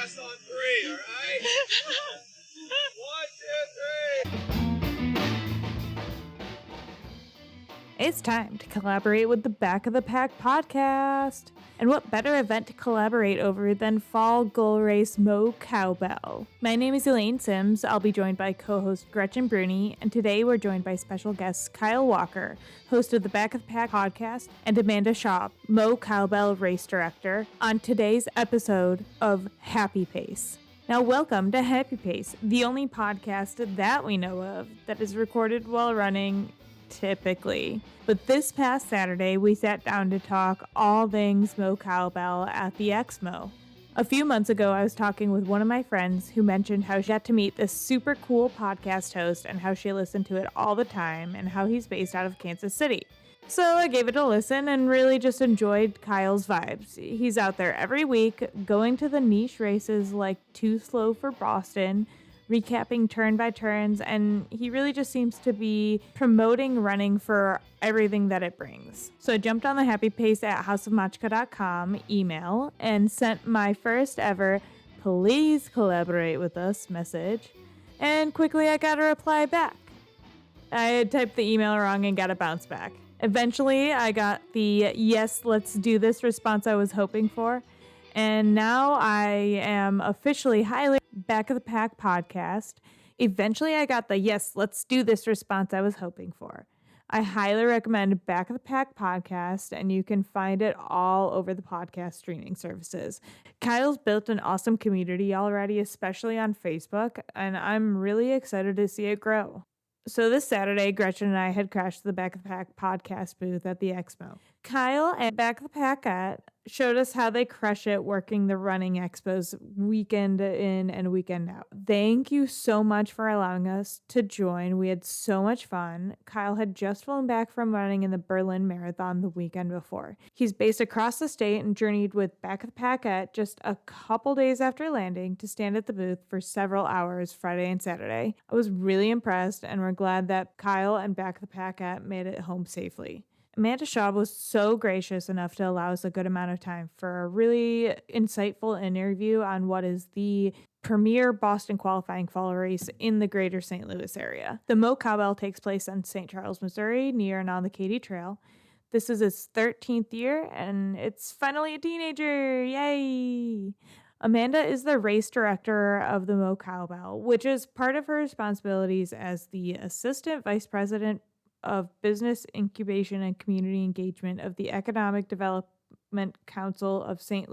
podcast on 3, all right? 1, 2, 3. It's time to collaborate with the Back of the Pack podcast. And what better event to collaborate over than Fall Goal Race Mo Cowbell? My name is Elaine Sims. I'll be joined by co-host Gretchen Brune, and today we're joined by special guests Kyle Walker, host of the Back of the Pack podcast, and Amanda Schaub, Mo Cowbell race director, on today's episode of Happy Pace. Now, welcome to Happy Pace, the only podcast that we know of that is recorded while running, typically. But this past Saturday, we sat down to talk all things Mo Cowbell at the Exmo. A few months ago, I was talking with one of my friends who mentioned how she got to meet this super cool podcast host and how she listened to it all the time and how he's based out of Kansas City. So I gave it a listen and really just enjoyed Kyle's vibes. He's out there every week, going to the niche races like Too Slow for Boston, recapping turn by turns, and he really just seems to be promoting running for everything that it brings. So I jumped on the Happy Pace at houseofmachka.com email and sent my first ever "please collaborate with us" message, and quickly I got a reply back. I had typed the email wrong and got a bounce back. Eventually I got the "yes, let's do this" response I was hoping for, and now I am officially highly Back of the Pack podcast. Eventually I got the "yes, let's do this" response I was hoping for. I highly recommend Back of the Pack podcast, and you can find it all over the podcast streaming services. Kyle's built an awesome community already, especially on Facebook, and I'm really excited to see it grow. So this Saturday, Gretchen and I had crashed the Back of the Pack podcast booth at the Expo. Kyle and Back of the Packette showed us how they crush it working the running expos weekend in and weekend out. Thank you so much for allowing us to join. We had so much fun. Kyle had just flown back from running in the Berlin Marathon the weekend before. He's based across the state and journeyed with Back of the Packette just a couple days after landing to stand at the booth for several hours Friday and Saturday. I was really impressed, and we're glad that Kyle and Back of the Packette made it home safely. Amanda Schaub was so gracious enough to allow us a good amount of time for a really insightful interview on what is the premier Boston qualifying fall race in the greater St. Louis area. The Mo Cowbell takes place in St. Charles, Missouri, near and on the Katy Trail. This is its 13th year, and it's finally a teenager. Yay! Amanda is the race director of the Mo Cowbell, which is part of her responsibilities as the assistant vice president of Business Incubation and Community Engagement of the Economic Development Council of St.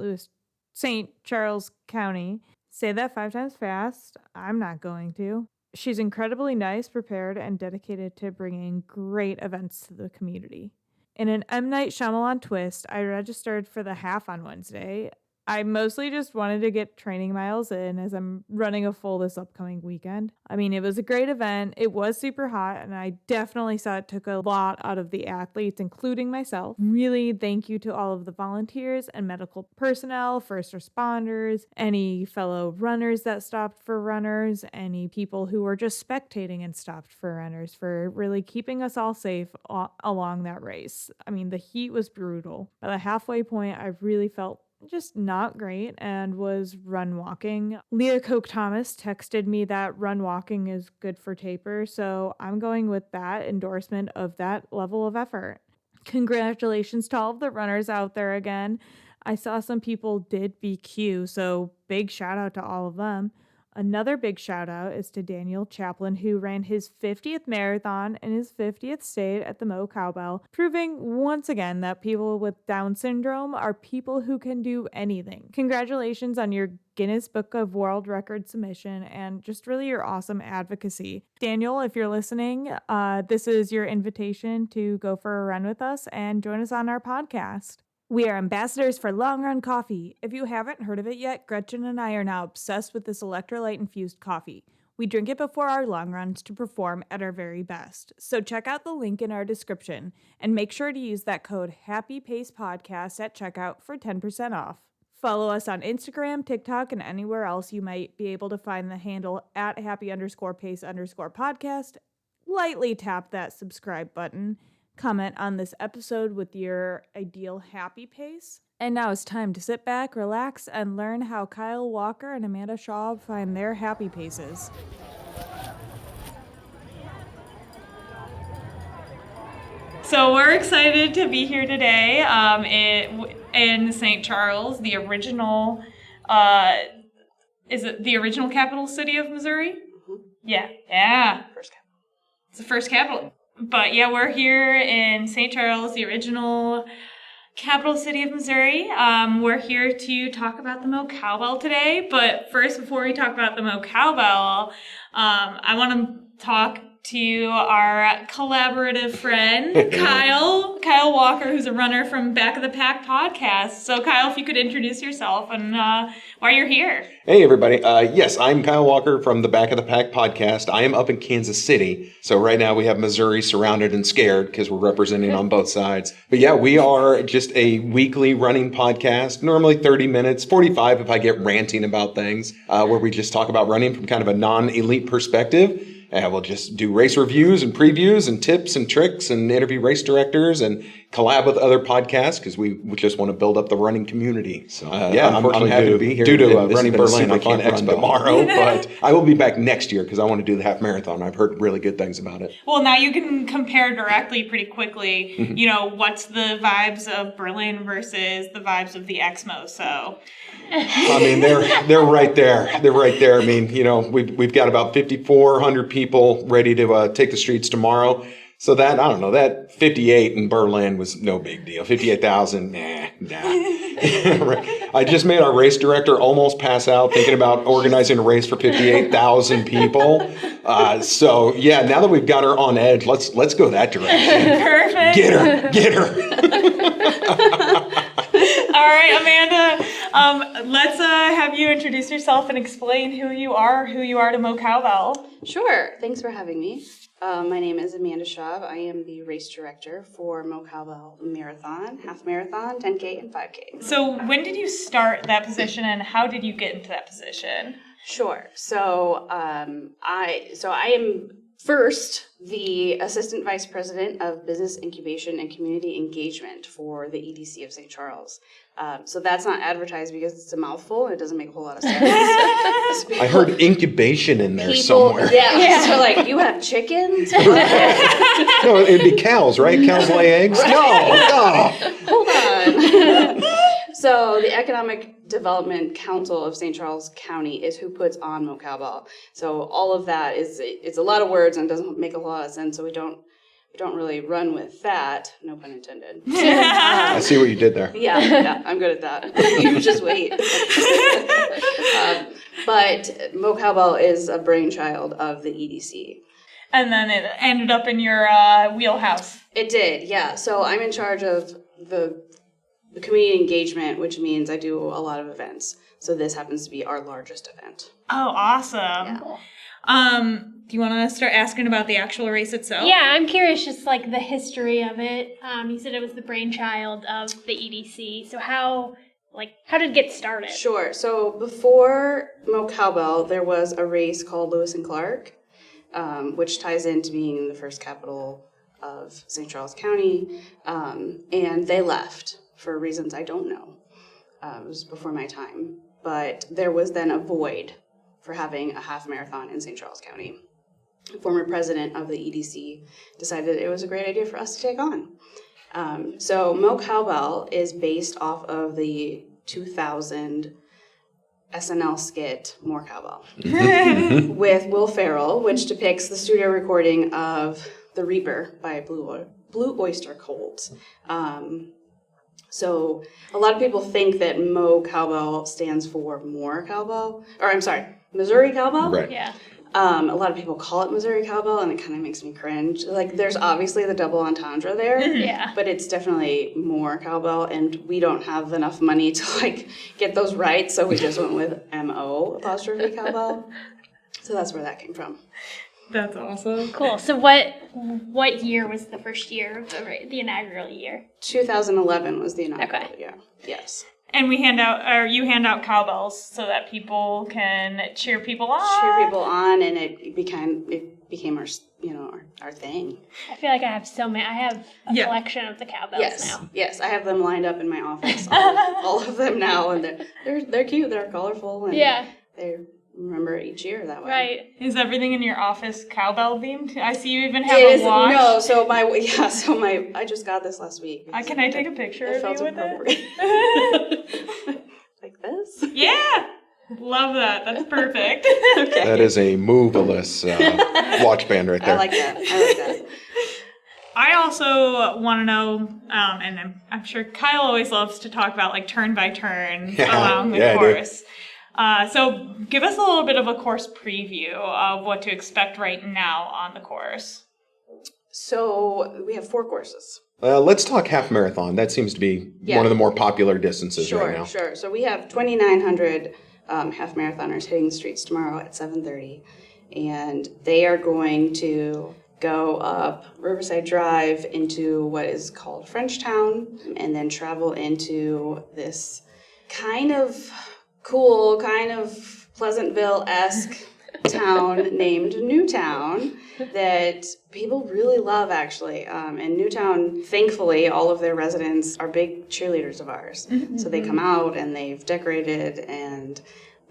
Charles County. Say that 5 times fast. I'm not going to. She's incredibly nice, prepared, and dedicated to bringing great events to the community. In an M. Night Shyamalan twist, I registered for the half on Wednesday. I mostly just wanted to get training miles in as I'm running a full this upcoming weekend. I mean, it was a great event. It was super hot, and I definitely saw it took a lot out of the athletes, including myself. Really, thank you to all of the volunteers and medical personnel, first responders, any fellow runners that stopped for runners, any people who were just spectating and stopped for runners, for really keeping us all safe along that race. I mean, the heat was brutal. By the halfway point, I really felt just not great and was run walking. Leah Koch Thomas texted me that run walking is good for taper, so I'm going with that endorsement of that level of effort. Congratulations to all of the runners out there again. I saw some people did BQ, so big shout out to all of them. Another big shout out is to Daniel Chaplin, who ran his 50th marathon in his 50th state at the Mo Cowbell, proving once again that people with Down syndrome are people who can do anything. Congratulations on your Guinness Book of World Record submission and just really your awesome advocacy. Daniel, if you're listening, this is your invitation to go for a run with us and join us on our podcast. We are ambassadors for Long Run Coffee. If you haven't heard of it yet, Gretchen and I are now obsessed with this electrolyte-infused coffee. We drink it before our long runs to perform at our very best. So check out the link in our description and make sure to use that code HAPPYPACEPODCAST at checkout for 10% off. Follow us on Instagram, TikTok, and anywhere else you might be able to find the handle at happy_pace_podcast. Lightly tap that subscribe button. Comment on this episode with your ideal happy pace. And now it's time to sit back, relax, and learn how Kyle Walker and Amanda Schaub find their happy paces. So we're excited to be here today in St. Charles, the original, is it the original capital city of Missouri? Mm-hmm. Yeah. First capital. It's the first capital. But yeah, we're here in St. Charles, the original capital city of Missouri. We're here to talk about the Mo Cowbell today. But first, before we talk about the Mo Cowbell, I want to talk to our collaborative friend, Kyle Walker, who's a runner from Back of the Pack podcast. So Kyle, if you could introduce yourself and why you're here. Hey everybody, yes, I'm Kyle Walker from the Back of the Pack podcast. I am up in Kansas City, so right now we have Missouri surrounded and scared because we're representing on both sides. But yeah, we are just a weekly running podcast, normally 30 minutes, 45 if I get ranting about things, where we just talk about running from kind of a non-elite perspective. We'll just do race reviews and previews and tips and tricks and interview race directors and collab with other podcasts because we just want to build up the running community. So I'm happy to be here. Due to Running Berlin, I can't run tomorrow, but I will be back next year because I want to do the half marathon. I've heard really good things about it. Well, now you can compare directly pretty quickly, you know, what's the vibes of Berlin versus the vibes of the Exmo, so... I mean, they're right there. They're right there. I mean, you know, we've got about 5,400 people ready to take the streets tomorrow. So that 58 in Berlin was no big deal. 58,000, nah. I just made our race director almost pass out thinking about organizing a race for 58,000 people. So yeah, now that we've got her on edge, let's go that direction. Perfect. Get her. All right, Amanda, let's have you introduce yourself and explain who you are to Mo Cowbell. Sure. Thanks for having me. My name is Amanda Schaub. I am the race director for Mo Cowbell Marathon, half marathon, 10K, and 5K. So when did you start that position, and how did you get into that position? Sure. So I am first the Assistant Vice President of Business Incubation and Community Engagement for the EDC of St. Charles. So that's not advertised because it's a mouthful and it doesn't make a whole lot of sense. I heard incubation in there somewhere. Yeah. So like, you have chickens? No, it'd be cows, right? Cows lay eggs? No. Hold on. So the Economic Development Council of St. Charles County is who puts on Mo Cowbell. So all of that it's a lot of words and doesn't make a lot of sense. So we don't really run with that. No pun intended. I see what you did there. Yeah, I'm good at that. You just wait. But Mo Cowbell is a brainchild of the EDC. And then it ended up in your wheelhouse. It did, yeah. So I'm in charge of the community engagement, which means I do a lot of events. So this happens to be our largest event. Oh, awesome. Yeah. Do you want to start asking about the actual race itself? Yeah, I'm curious, just like the history of it. You said it was the brainchild of the EDC. So how did it get started? Sure. So before Mo Cowbell, there was a race called Lewis and Clark, which ties into being the first capital of St. Charles County, and they left for reasons I don't know. It was before my time. But there was then a void for having a half marathon in St. Charles County. The former president of the EDC decided it was a great idea for us to take on. So Mo Cowbell is based off of the 2000 SNL skit More Cowbell with Will Ferrell, which depicts the studio recording of The Reaper by Blue Oyster Cult. So a lot of people think that Mo Cowbell stands for Missouri Cowbell. Right. Yeah. A lot of people call it Missouri Cowbell, and it kind of makes me cringe. Like, there's obviously the double entendre there, Yeah. but it's definitely more Cowbell, and we don't have enough money to get those right, so we just went with MO' Cowbell. So that's where that came from. That's awesome. Cool. So what year was the first year of the inaugural year? 2011 was the inaugural Okay. year. Yes. And we hand out, you hand out cowbells so that people can cheer people on. Cheer people on, and it became our, our thing. I feel like I have so many. I have a collection of the cowbells now. Yes, I have them lined up in my office, all of them now, and they're cute. They're colorful, and they remember each year that way. Right. Is everything in your office cowbell themed? I see you even have a watch. No, so I just got this last week. Can I take a picture of you with it? Like this? Yeah. Love that. That's perfect. Okay. That is a moveless watch band right there. I like that. I also want to know, and I'm sure Kyle always loves to talk about like turn by turn along the course. So give us a little bit of a course preview of what to expect right now on the course. So we have 4 courses. Let's talk half marathon. That seems to be one of the more popular distances right now. Sure. So we have 2,900 half marathoners hitting the streets tomorrow at 7:30, and they are going to go up Riverside Drive into what is called Frenchtown, and then travel into this kind of cool, kind of Pleasantville-esque town named Newtown that people really love, actually. And Newtown, thankfully, all of their residents are big cheerleaders of ours. Mm-hmm. So they come out and they've decorated, and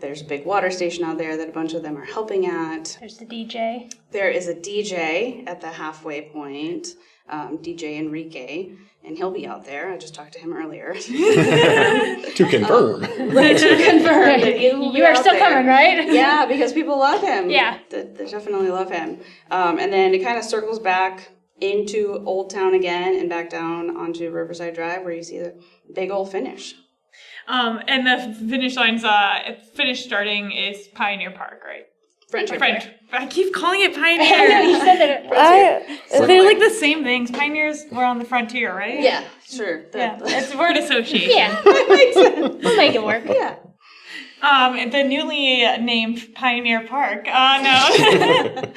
there's a big water station out there that a bunch of them are helping at. There's the DJ. There is a DJ at the halfway point, DJ Enrique, and he'll be out there. I just talked to him earlier. To confirm. To confirm that he will be You are out still there. coming, right? Yeah, because people love him. Yeah. They definitely love him. And then it kind of circles back into Old Town again and back down onto Riverside Drive where you see the big old finish. And the finish line's finish starting is Pioneer Park, right? Frontier. I keep calling it I know, Pioneer. you said that. They're like the same things. Pioneers were on the frontier, right? Yeah, sure. It's word association. Yeah. That makes sense. We'll make it work. Yeah. The newly named Pioneer Park. No. Yes.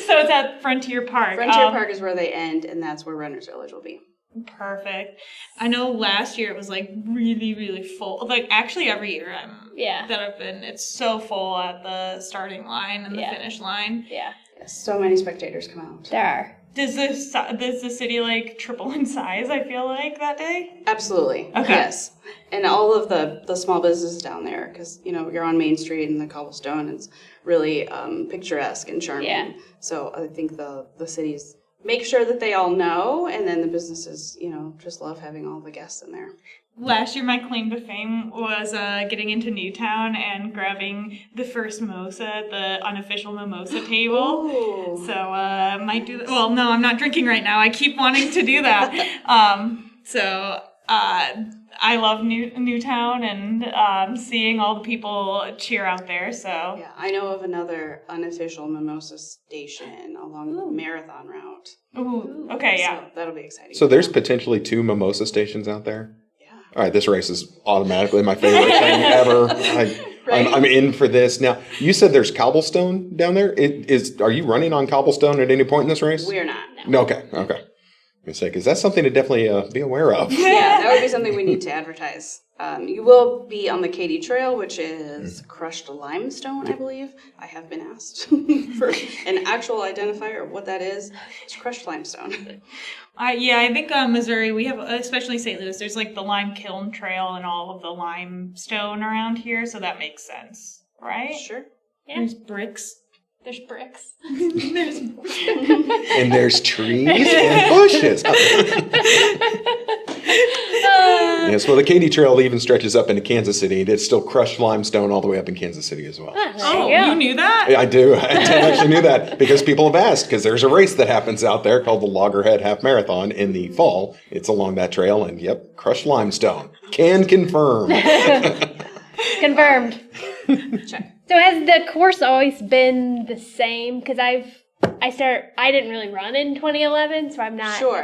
So it's at Frontier Park. Frontier Park is where they end, and that's where Runners Village will be. Perfect. I know last year it was like really, really full. Like actually every year that I've been, it's so full at the starting line and the finish line. Yeah. So many spectators come out. There are. Does the city like triple in size, I feel like, that day? Absolutely. Okay. Yes. And all of the small businesses down there, because, you're on Main Street and the cobblestone, it's really picturesque and charming. Yeah. So I think the cities make sure that they all know, and then the businesses, just love having all the guests in there. Last year, my claim to fame was getting into Newtown and grabbing the first mimosa at the unofficial mimosa table. Ooh. So might do that. Well, no, I'm not drinking right now. I keep wanting to do that. I love Newtown and seeing all the people cheer out there. So Yeah, I know of another unofficial mimosa station along the marathon route. Ooh, okay, yeah. So that'll be exciting. So there's potentially 2 mimosa stations out there? Yeah. All right, this race is automatically my favorite thing ever. I'm in for this. Now, you said there's cobblestone down there. Are you running on cobblestone at any point in this race? We're not. No. Okay. I say, because that's something to definitely be aware of. Yeah, that would be something we need to advertise. You will be on the Katy Trail, which is crushed limestone, I believe. I have been asked for an actual identifier of what that is. It's crushed limestone. I think Missouri, we have, especially St. Louis, there's like the lime kiln trail and all of the limestone around here, so that makes sense, right? Sure. Yeah. There's bricks. There's bricks. And there's trees and bushes. Yes, well, the Katy Trail even stretches up into Kansas City. It's still crushed limestone all the way up in Kansas City as well. You knew that? I do. I actually knew that because people have asked, because there's a race that happens out there called the Loggerhead Half Marathon in the fall. It's along that trail, and yep, crushed limestone. Can confirm. Confirmed. Check. So has the course always been the same? Because I didn't really run in 2011, so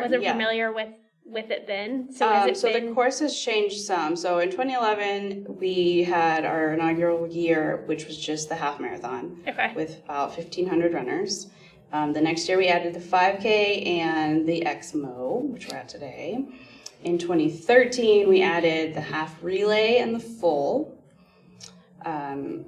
wasn't familiar with it then. So has it been... the course has changed some. So in 2011, we had our inaugural year, which was just the half marathon with about 1,500 runners. The next year we added the 5K and the XMO, which we're at today. In 2013, we added the half relay and the full.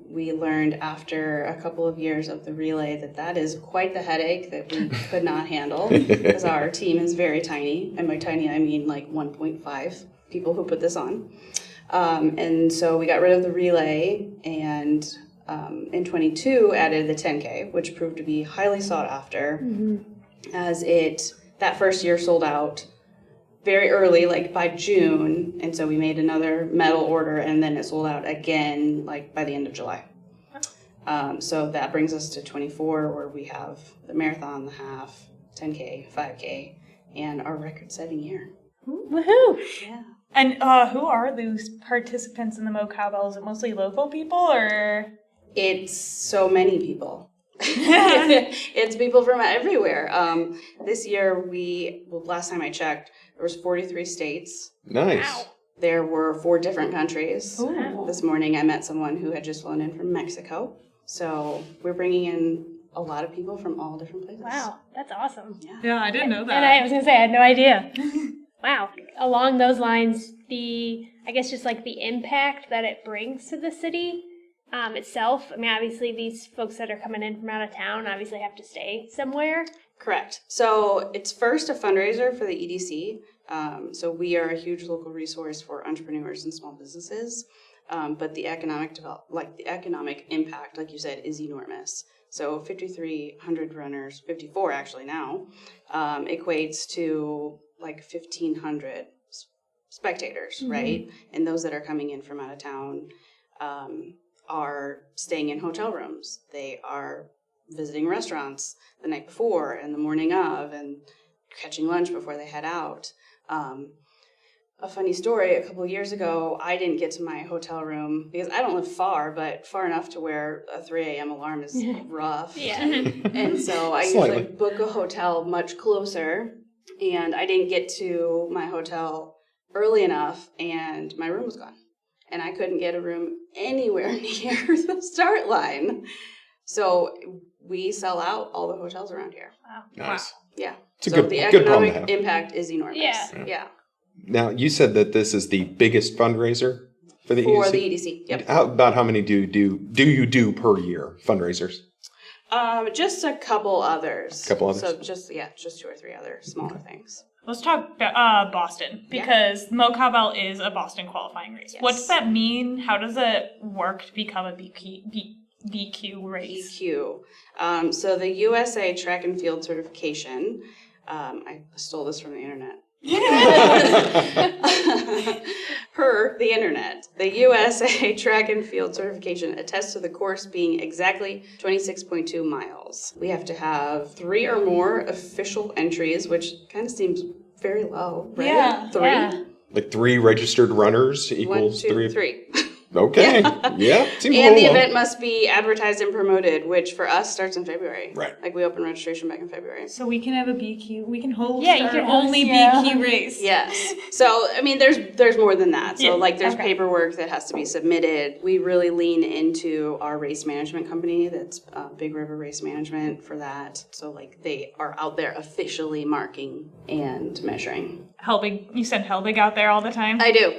We learned after a couple of years of the relay that is quite the headache that we could not handle because our team is very tiny. And by tiny, I mean like 1.5 people who put this on. And so we got rid of the relay and in 22 added the 10K, which proved to be highly sought after as that first year sold out very early, like by June, and so we made another metal order, and then it sold out again, like by the end of July. So that brings us to 24, where we have the marathon, the half, 10K, 5K, and our record-setting year. Woohoo! Yeah. And who are those participants in the Mo Cowbell? Is it mostly local people, or? It's so many people. It's people from everywhere. This year, last time I checked, there was 43 states. Nice. Wow. There were 4 different countries. Ooh. This morning I met someone who had just flown in from Mexico. So we're bringing in a lot of people from all different places. Wow, that's awesome. Yeah, I didn't know that. And I was going to say, I had no idea. Wow. Along those lines, I guess just like the impact that it brings to the city itself. I mean, obviously these folks that are coming in from out of town obviously have to stay somewhere. Correct. So it's first a fundraiser for the EDC. So we are a huge local resource for entrepreneurs and small businesses. But the economic impact, like you said, is enormous. So 5,300 runners, 54 actually now, equates to like 1,500 spectators, right? And those that are coming in from out of town are staying in hotel rooms. They are visiting restaurants the night before and the morning of and catching lunch before they head out. A funny story, a couple of years ago, I didn't get to my hotel room because I don't live far, but far enough to where a 3 a.m. alarm is rough. Yeah. And so I usually book a hotel much closer, and I didn't get to my hotel early enough, and my room was gone. And I couldn't get a room anywhere near the start line. So we sell out all the hotels around here. Wow. Nice. Yeah. It's a so good, the good problem to economic have. impact is enormous. Yeah. Now, you said that this is the biggest fundraiser for the EDC? For the EDC, yep. About how many do you do per year, fundraisers? Just a couple others. Couple others? So just 2 or 3 other smaller things. Let's talk Boston, because Mo Cowbell is a Boston qualifying race. Yes. What does that mean? How does it work to become a BQ race? BQ. So the USA Track and Field Certification, I stole this from the internet. Per the internet, the USA Track and Field Certification attests to the course being exactly 26.2 miles. We have to have 3 or more official entries, which kind of seems very low, right? Yeah. 3? Yeah. Like 3 registered runners equals 1, 2, 3? 3. Okay. Yeah. Seems a And the little low. event must be advertised and promoted, which for us starts in February. Right. Like we open registration back in February. So we can have a BQ. We can hold Yeah, you our can only host, BQ race. Yes. So, I mean, there's more than that. So, Yeah, like, there's okay. paperwork that has to be submitted. We really lean into our race management company. That's Big River Race Management for that. So, like, they are out there officially marking and measuring. Helbig, you send Helbig out there all the time? I do.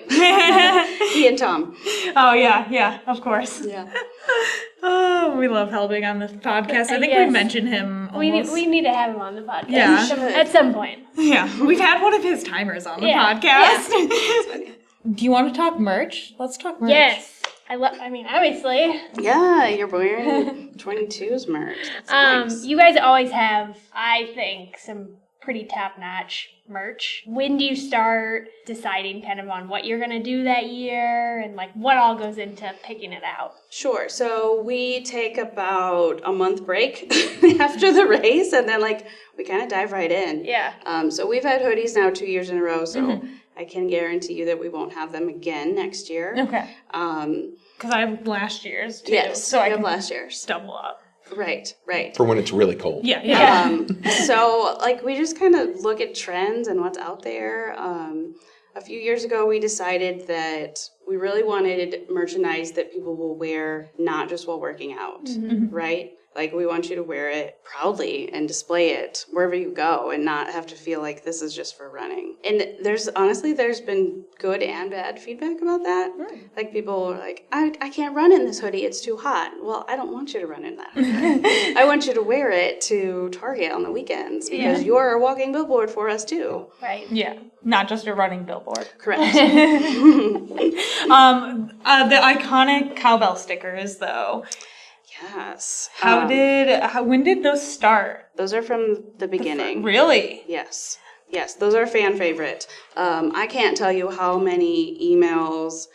He and Tom. Oh, yeah, of course. Yeah. Oh, we love Helbig on the podcast. I think Yes. we mentioned him almost. We need to have him on the podcast. Yeah. At some point. Yeah, we've had one of his timers on the Yeah. podcast. Do you want to talk merch? Let's talk merch. Yes. Obviously. Yeah, you're wearing 22's merch. That's nice. You guys always have, I think, some pretty top-notch merch. When do you start deciding kind of on what you're going to do that year and like what all goes into picking it out? Sure. So we take about a month break after the race, and then like we kind of dive right in. Yeah. So we've had hoodies now 2 years in a row, so I can guarantee you that we won't have them again next year. Okay. Um, Because I have last year's too. yes, So I we have can last year's. double up. Right. For when it's really cold. Yeah. So like we just kind of look at trends and what's out there. A few years ago, we decided that we really wanted merchandise that people will wear not just while working out, right? Like, we want you to wear it proudly and display it wherever you go and not have to feel like this is just for running. And there's been good and bad feedback about that. Like, people are like, I can't run in this hoodie. It's too hot. Well, I don't want you to run in that hoodie. I want you to wear it to Target on the weekends because you're a walking billboard for us, too. Right. Yeah. Not just a running billboard. Correct. The iconic Cowbell stickers, though. Yes. When did those start? Those are from the beginning. Really? Yes. Yes, those are fan favorite. I can't tell you how many emails,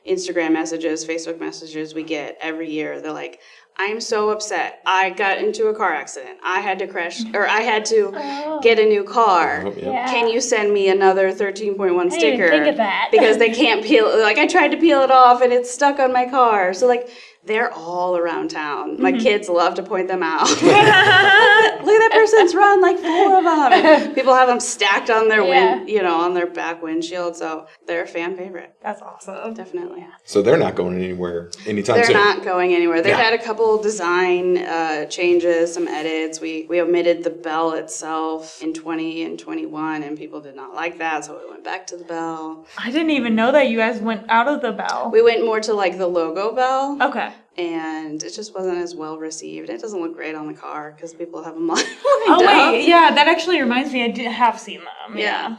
Instagram messages, Facebook messages we get every year. They're like, I'm so upset. I got into a car accident. I had to crash, or I had to get a new car. Yeah. Can you send me another 13.1 sticker? I didn't think of that. Because they can't peel it. Like, I tried to peel it off and it's stuck on my car. So, like, they're all around town. My kids love to point them out. Look at that person's run, like 4 of them. People have them stacked on their on their back windshield. So they're a fan favorite. That's awesome. Definitely. So they're not going anywhere anytime They're soon. not going anywhere. They've had a couple design changes, some edits. We omitted the bell itself in 20 and 21, and people did not like that, so we went back to the bell. I didn't even know that you guys went out of the bell. We went more to like the logo bell. Okay. And it just wasn't as well received. It doesn't look great on the car because people have them lined Oh, up. wait. Yeah, that actually reminds me. I have seen them. Yeah.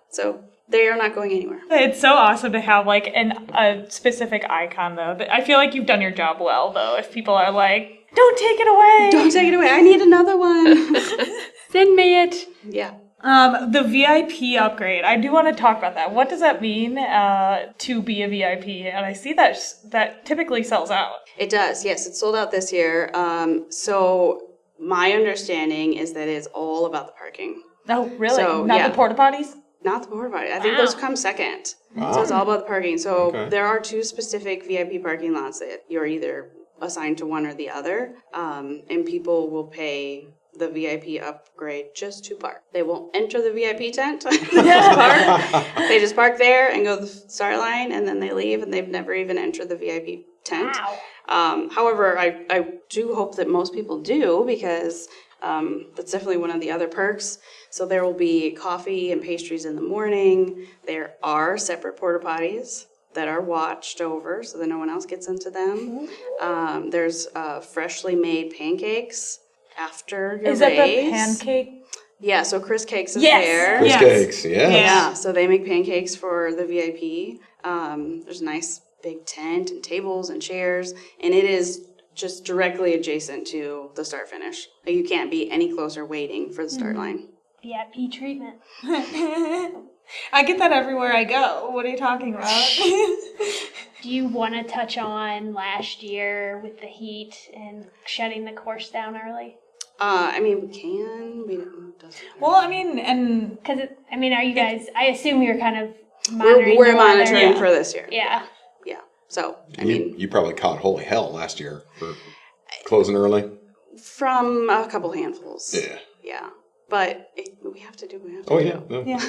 So they are not going anywhere. It's so awesome to have, like, a specific icon, though. I feel like you've done your job well, though, if people are like, don't take it away. Don't take it away. I need another one. Send me it. Yeah. The VIP upgrade. I do want to talk about that. What does that mean to be a VIP? And I see that typically sells out. It does. Yes, it sold out this year. So my understanding is that it's all about the parking. Oh, really? So, Not yeah. the porta potties? Not the porta potty. I think those come second. Wow. So it's all about the parking. So Okay. there are 2 specific VIP parking lots that you're either assigned to one or the other. And people will pay the VIP upgrade just to park. They won't enter the VIP tent. They just park there and go to the start line, and then they leave, and they've never even entered the VIP tent. Wow. However, I do hope that most people do, because that's definitely one of the other perks. So there will be coffee and pastries in the morning. There are separate porta potties that are watched over so that no one else gets into them. There's freshly made pancakes after your race. Is that the pancake? Yeah, so Chris Cakes is Yes. there. Chris Yes. Cakes, yes. Yeah, so they make pancakes for the VIP. There's a nice big tent and tables and chairs, and it is just directly adjacent to the start finish. Like, you can't be any closer waiting for the start line. VIP treatment. I get that everywhere I go. What are you talking about? Do you want to touch on last year with the heat and shutting the course down early? I mean, we can. It doesn't matter. Well, I mean, and Because, are you guys, I assume you're kind of monitoring We're the weather. monitoring for this year. Yeah. Yeah. So, I You, mean, you probably caught holy hell last year for closing early. from a couple handfuls. Yeah. Yeah. But we have to do what we have to Oh do. yeah. No. Yeah.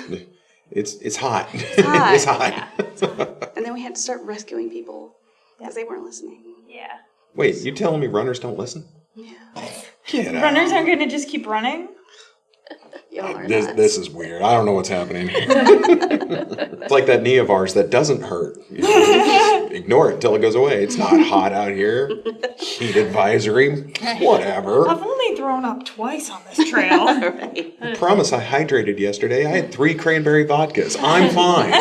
It's hot. hot. It's hot. Yeah, it's hot. And then we had to start rescuing people because they weren't listening. Yeah. Wait, you telling me runners don't listen? Yeah. Get out. runners aren't going to just keep running? Y'all are This, nuts. this is weird. I don't know what's happening. It's like that knee of ours that doesn't hurt. You know, just ignore it until it goes away. It's not hot out here. Heat advisory. Whatever. I've only thrown up twice on this trail. Right. I promise I hydrated yesterday. I had 3 cranberry vodkas. I'm fine.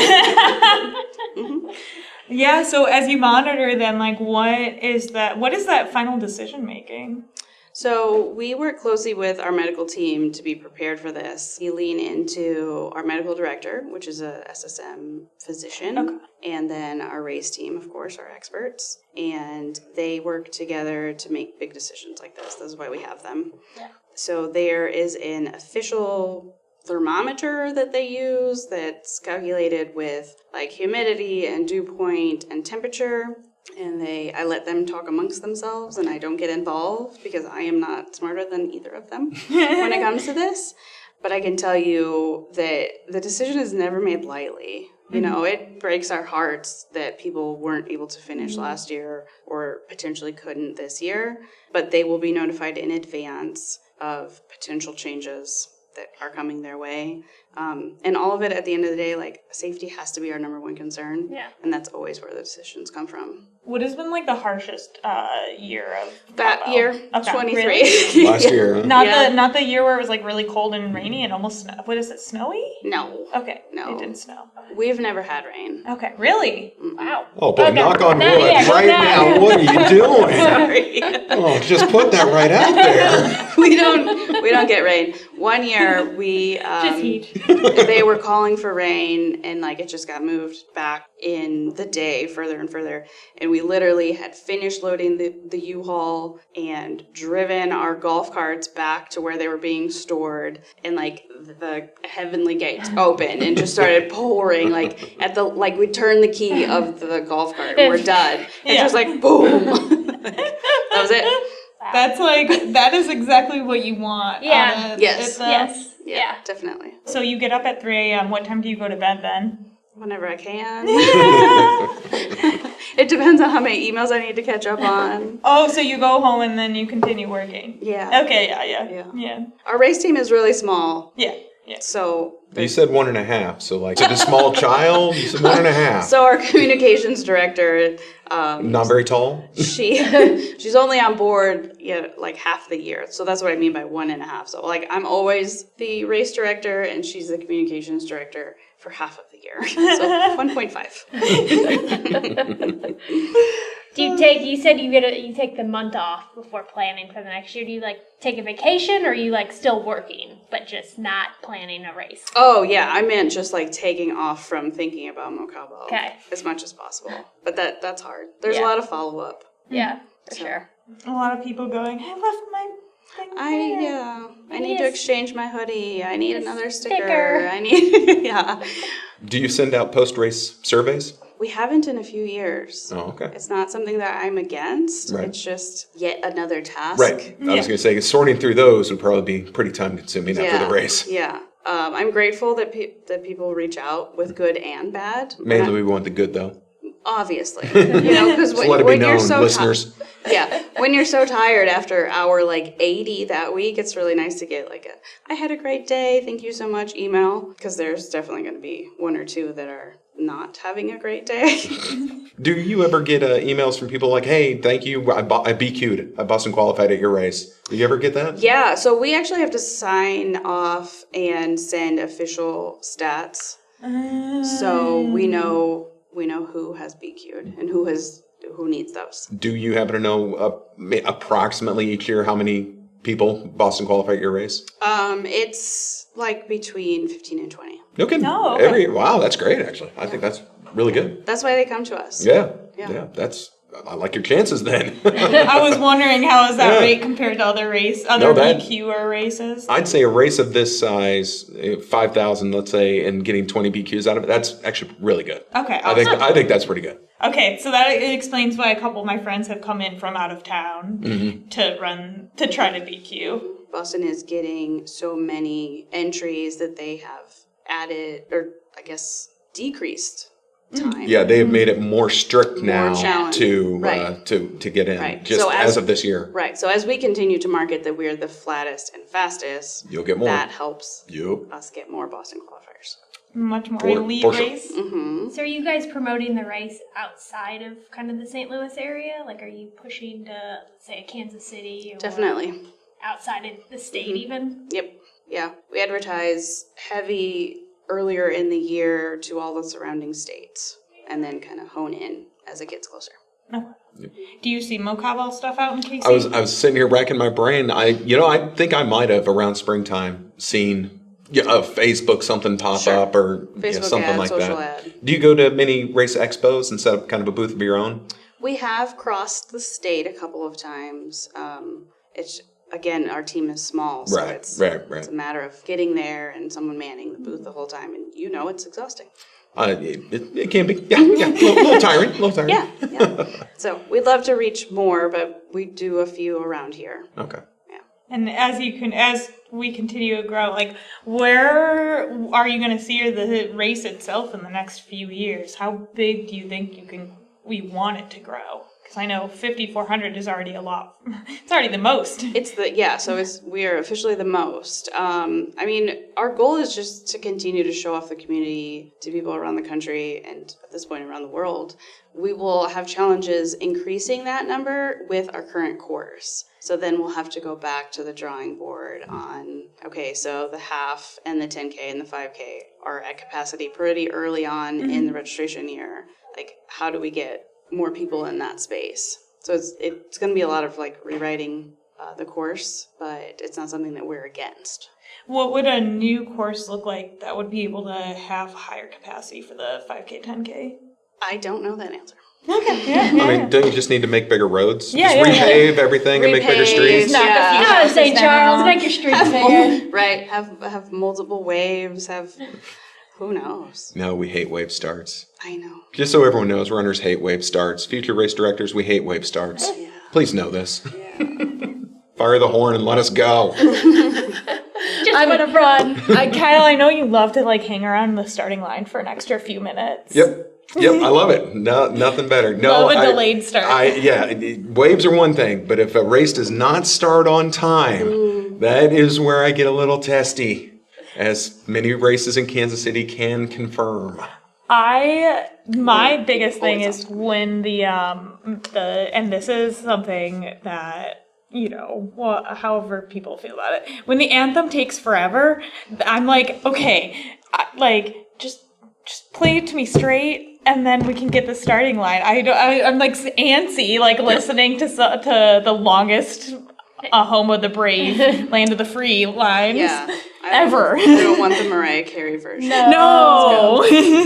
Yeah, so as you monitor then, like, what is that final decision making? So we work closely with our medical team to be prepared for this. We lean into our medical director, which is a SSM physician, Okay. and then our race team, of course, our experts. And they work together to make big decisions like this. That's why we have them. Yeah. So there is an official thermometer that they use that's calculated with like humidity and dew point and temperature. And I let them talk amongst themselves, and I don't get involved because I am not smarter than either of them when it comes to this. But I can tell you that the decision is never made lightly. You know, it breaks our hearts that people weren't able to finish last year or potentially couldn't this year, but they will be notified in advance of potential changes that are coming their way. And all of it, at the end of the day, like, safety has to be our number one concern. Yeah. And that's always where the decisions come from. What has been like the harshest year of That Cowbell? year, Okay, 23. really? Last year, huh? Not the year where it was like really cold and rainy and almost what is it, snowy? No. Okay. No. It didn't snow. We've never had rain. Okay. Really? Wow. Oh, boy, Okay. knock on wood Yeah, right now. now. What are you doing? Sorry. Oh, just put that right out there. we don't get rain. One year we Just heat. they were calling for rain, and like it just got moved back in the day further and further, and we literally had finished loading the U-Haul and driven our golf carts back to where they were being stored, and like the heavenly gates opened and just started pouring, like at the like we turned the key of the golf cart and we're done. And just like boom. That was it. That's like, that is exactly what you want. Yeah. Yes. Yes. Yeah, definitely. So you get up at 3 a.m. What time do you go to bed then? Whenever I can. It depends on how many emails I need to catch up on. Oh, so you go home and then you continue working? Yeah. Okay, Yeah. yeah. Our race team is really small, Yeah. so You said 1.5, so like, is it a small child? You said 1.5. our communications director, Not very tall? she's only on board like half the year. So that's what I mean by 1.5. So like I'm always the race director and she's the communications director for half of the year. So 1.5. Do you take? You said you take the month off before planning for the next year. Do you like take a vacation, or are you like still working but just not planning a race? Oh yeah, I meant just like taking off from thinking about Cowbell as much as possible. But that's hard. There's a lot of follow up. Yeah, for sure. A lot of people going, I left my thing there. I need to exchange my hoodie. I need another sticker. sticker. I need Do you send out post-race surveys? We haven't in a few years. Oh, okay. It's not something that I'm against. Right. It's just yet another task. Right. I was going to say, sorting through those would probably be pretty time-consuming after the race. Yeah. I'm grateful that that people reach out with good and bad. Mainly we want the good, though. Obviously. Because Just let it be when known, you're so listeners. when you're so tired after hour like 80 that week, it's really nice to get like I had a great day, thank you so much email, because there's definitely going to be one or two that are not having a great day. Do you ever get emails from people like, hey, thank you, I BQ'd, I Boston qualified at your race? Do you ever get that? Yeah, so we actually have to sign off and send official stats. So we know who has BQ'd and who needs those. Do you happen to know approximately each year how many people Boston qualify at your race? It's like between 15 and 20. Okay. Oh, okay. Wow, that's great, actually. I think that's really good. That's why they come to us. Yeah. Yeah. I like your chances then. I was wondering how is that rate compared to other BQer races? I'd say a race of this size, 5,000, let's say, and getting 20 BQs out of it, that's actually really good. Okay, I think that's pretty good. Okay, so that explains why a couple of my friends have come in from out of town to try to BQ. Boston is getting so many entries that they have added, or I guess decreased time. Yeah, they have made it more strict now challenging. to get in, just So as of this year. Right. So as we continue to market that we're the flattest and fastest, You'll get more. That helps Yep. us get more Boston qualifiers. Much more For elite sure. race. Mm-hmm. So are you guys promoting the race outside of kind of the St. Louis area? Like, are you pushing to, let's say, Kansas City? Or Definitely. outside of the state even? Yep. Yeah. We advertise heavy earlier in the year to all the surrounding states and then kind of hone in as it gets closer. Oh. Do you see Cowbell stuff out in KC? I was sitting here racking my brain. I think I might have around springtime seen a Facebook something pop up or Facebook something ad, like social that. ad. Do you go to many race expos and set up kind of a booth of your own? We have crossed the state a couple of times. It's again, our team is small, so it's a matter of getting there and someone manning the booth the whole time, and it's exhausting. It can be, yeah, a little tiring, Yeah. So we'd love to reach more, but we do a few around here. Okay. And as we continue to grow, like, where are you going to see the race itself in the next few years? How big do you think we want it to grow? Because I know 5,400 is already a lot. It's already the most. We are officially the most. I mean, our goal is just to continue to show off the community to people around the country and at this point around the world. We will have challenges increasing that number with our current course. So then we'll have to go back to the drawing board on, okay, so the half and the 10K and the 5K are at capacity pretty early on in the registration year. Like, how do we get more people in that space? So it's going to be a lot of like rewriting the course, but it's not something that we're against. What would a new course look like that would be able to have higher capacity for the 5K, 10K? I don't know that answer. Okay, yeah. I mean, don't you just need to make bigger roads? Yeah, just repave everything and make bigger streets? No, St. Charles, make your streets bigger. Right, have multiple waves, who knows? No, we hate wave starts. I know. Just so everyone knows, runners hate wave starts. Future race directors, we hate wave starts. Yeah. Please know this. Yeah. Fire the horn and let us go. Just want to run. Kyle, I know you love to like hang around the starting line for an extra few minutes. Yep, I love it. No, nothing better. No, love a delayed start. Waves are one thing, but if a race does not start on time, that is where I get a little testy, as many races in Kansas City can confirm. My biggest thing is when the and this is something that, however people feel about it, when the anthem takes forever, I'm like, okay, just play it to me straight, and then we can get the starting line. I'm like antsy, like listening to the longest home of the brave, land of the free lines ever. I don't want the Mariah Carey version. No.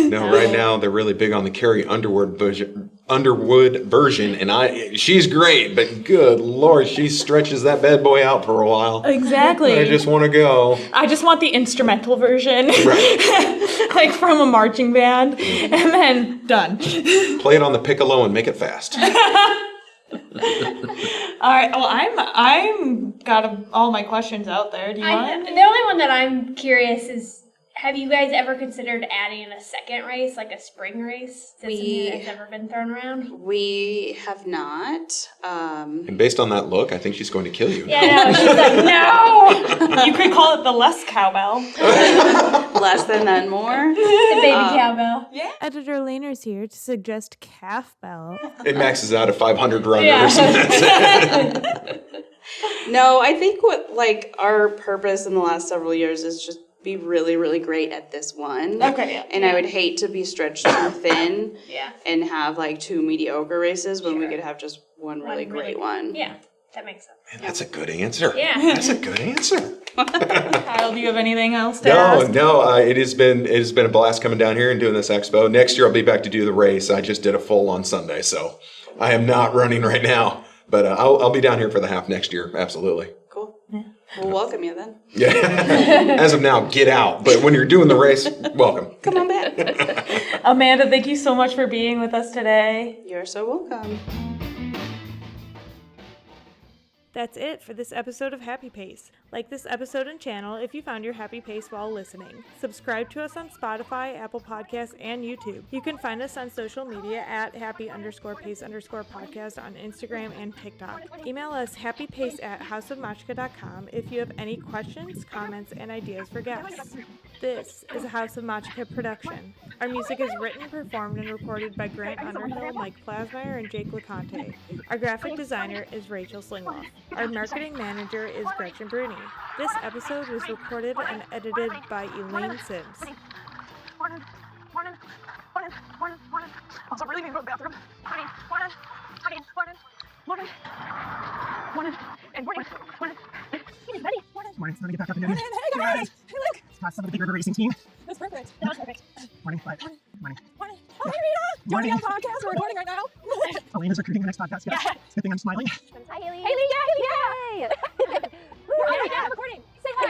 No, right now they're really big on the Carrie Underwood version, and she's great, but good Lord, she stretches that bad boy out for a while. Exactly. I just want to go. I just want the instrumental version, right. like from a marching band, and then done. Play it on the piccolo and make it fast. All right. Well, I'm got all my questions out there. Do you want? The only one that I'm curious is, have you guys ever considered adding in a second race, like a spring race? That's something that's ever been thrown around? We have not. And based on that look, I think she's going to kill you. Yeah, no, she's like, no! You could call it the less cowbell. Less than that more. The baby cowbell. Yeah. Editor Laner's here to suggest calf bell. It maxes out at 500 runners. Yeah. No, I think our purpose in the last several years is just be really, really great at this one. Okay, yeah. And I would hate to be stretched too thin and have like two mediocre races when we could have just one really great one. Yeah, that makes sense. Man, that's a good answer. Yeah. That's a good answer. Kyle, do you have anything else to ask? No. It has been a blast coming down here and doing this expo. Next year I'll be back to do the race. I just did a full on Sunday, so I am not running right now. But I'll be down here for the half next year. Absolutely. Cool. Yeah. We'll welcome you then. Yeah. As of now, get out. But when you're doing the race, welcome. Come on back. Amanda, thank you so much for being with us today. You're so welcome. That's it for this episode of Happy Pace. Like this episode and channel if you found your happy pace while listening. Subscribe to us on Spotify, Apple Podcasts, and YouTube. You can find us on social media at happy_pace_podcast on Instagram and TikTok. Email us happypace@houseofmachka.com if you have any questions, comments, and ideas for guests. This is a House of Machka production. Our music is written, performed, and recorded by Grant Underhill, Mike Plasmeier, and Jake Laconte. Our graphic designer is Rachel Slingluff. Our marketing manager is Gretchen Brune. This episode was recorded and edited by Elaine Sims. Also, really need to go to the bathroom. Morning, time to get back up and doing it. Hey guys! Hey, look! It's got some of the big river racing team. That's perfect. That's perfect. Morning, bye. Morning. Morning. Oh, hey, Rita! Morning. On podcast. We're recording right now. Elaine is recruiting the next podcast. Yeah. Good thing I'm smiling. Hi, Haley. Haley, Yay! yeah, I'm recording. Say hi.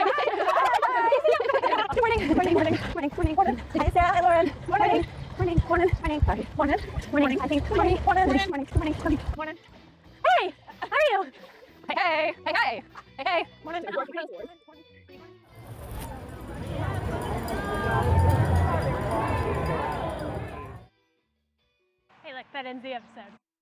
Good morning. Good morning. Morning. Morning. Morning. Morning. Hi, Sarah. Hi, Lauren. Morning. Morning. Morning. Morning. Sorry. Morning. Morning. I think. Morning. Morning. Morning. Morning. Morning. Morning. Hey! How are you? Hey! Hey! Hey! Hey! Hey! Morning. that ends the episode.